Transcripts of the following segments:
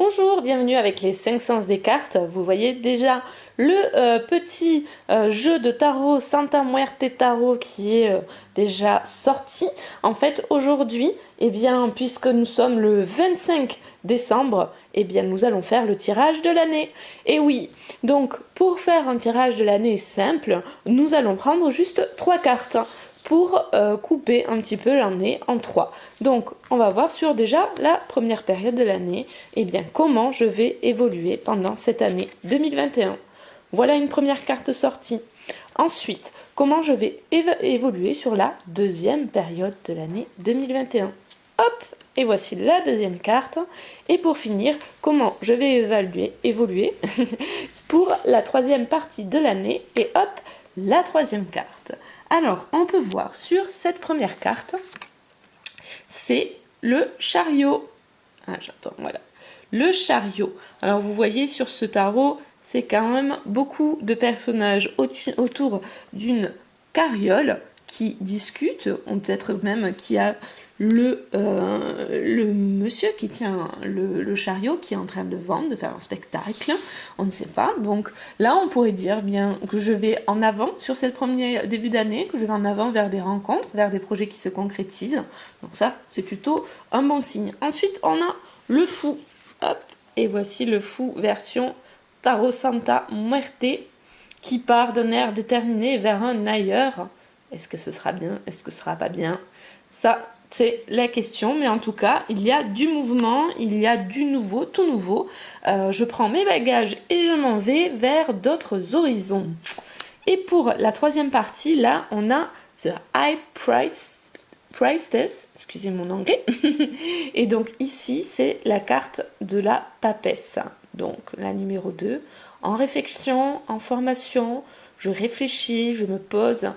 Bonjour, bienvenue avec les 5 sens des cartes. Vous voyez déjà le petit jeu de tarot Santa Muerte Tarot qui est déjà sorti. En fait, aujourd'hui, eh bien, puisque nous sommes le 25 décembre, eh bien, nous allons faire le tirage de l'année. Et oui, donc pour faire un tirage de l'année simple, nous allons prendre juste 3 cartes pour couper un petit peu l'année en 3. Donc, on va voir sur déjà la première période de l'année, et bien comment je vais évoluer pendant cette année 2021. Voilà une première carte sortie. Ensuite, comment je vais évoluer sur la deuxième période de l'année 2021. Hop, et voici la deuxième carte. Et pour finir, comment je vais évoluer pour la troisième partie de l'année. Et hop, la troisième carte. Alors, on peut voir sur cette première carte, c'est le chariot. Ah, j'entends, voilà. Le chariot. Alors, vous voyez sur ce tarot, c'est quand même beaucoup de personnages autour d'une carriole qui discutent, ou peut-être même qui a le monsieur qui tient le chariot qui est en train de vendre, de faire un spectacle, on ne sait pas. Donc là, on pourrait dire bien que je vais en avant sur cette première début d'année, que je vais en avant vers des rencontres, vers des projets qui se concrétisent. Donc ça, c'est plutôt un bon signe. Ensuite, on a le fou. Hop, et voici le fou version Tarot Santa Muerte qui part d'un air déterminé vers un ailleurs. Est-ce que ce sera bien? Est-ce que ce sera pas bien? Ça, c'est la question, mais en tout cas, il y a du mouvement, il y a du nouveau, tout nouveau. Je prends mes bagages et je m'en vais vers d'autres horizons. Et pour la troisième partie, là, on a The High Priestess, excusez mon anglais. Et donc ici, c'est la carte de la papesse. Donc la numéro 2. En réflexion, en formation, je réfléchis, je me pose.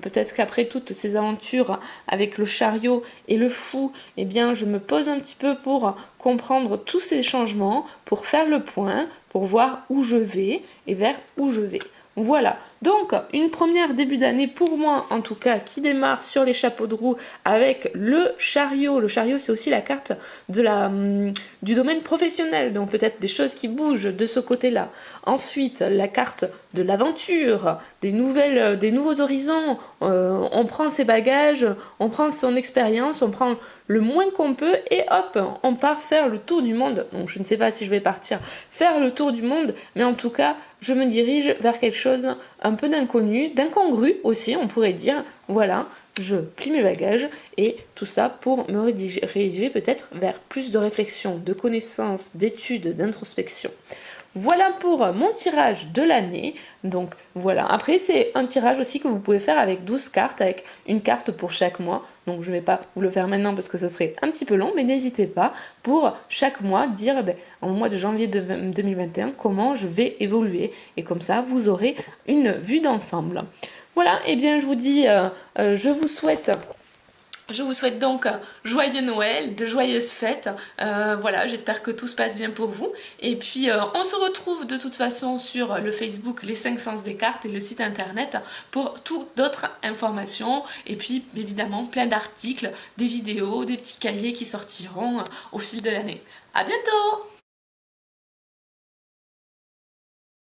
Peut-être qu'après toutes ces aventures avec le chariot et le fou, eh bien, je me pose un petit peu pour comprendre tous ces changements, pour faire le point, pour voir où je vais et vers où je vais. Voilà, donc une première début d'année pour moi en tout cas qui démarre sur les chapeaux de roue avec le chariot. Le chariot c'est aussi la carte du domaine professionnel, donc peut-être des choses qui bougent de ce côté-là. Ensuite la carte de l'aventure, des nouveaux horizons, on prend ses bagages, on prend son expérience, on prend le moins qu'on peut et hop, on part faire le tour du monde. Donc je ne sais pas si je vais partir faire le tour du monde, mais en tout cas, je me dirige vers quelque chose un peu d'inconnu, d'incongru aussi, on pourrait dire. Voilà, je plie mes bagages et tout ça pour me rediriger peut-être vers plus de réflexion, de connaissances, d'études, d'introspection. Voilà pour mon tirage de l'année. Donc voilà, après c'est un tirage aussi que vous pouvez faire avec 12 cartes, avec une carte pour chaque mois. Donc je ne vais pas vous le faire maintenant parce que ce serait un petit peu long, mais n'hésitez pas pour chaque mois dire en mois de janvier 2021 comment je vais évoluer. Et comme ça, vous aurez une vue d'ensemble. Voilà, et bien je vous dis, je vous souhaite donc joyeux Noël, de joyeuses fêtes. Voilà, j'espère que tout se passe bien pour vous. Et puis, on se retrouve de toute façon sur le Facebook Les 5 sens des cartes et le site internet pour toutes d'autres informations. Et puis, évidemment, plein d'articles, des vidéos, des petits cahiers qui sortiront au fil de l'année. À bientôt!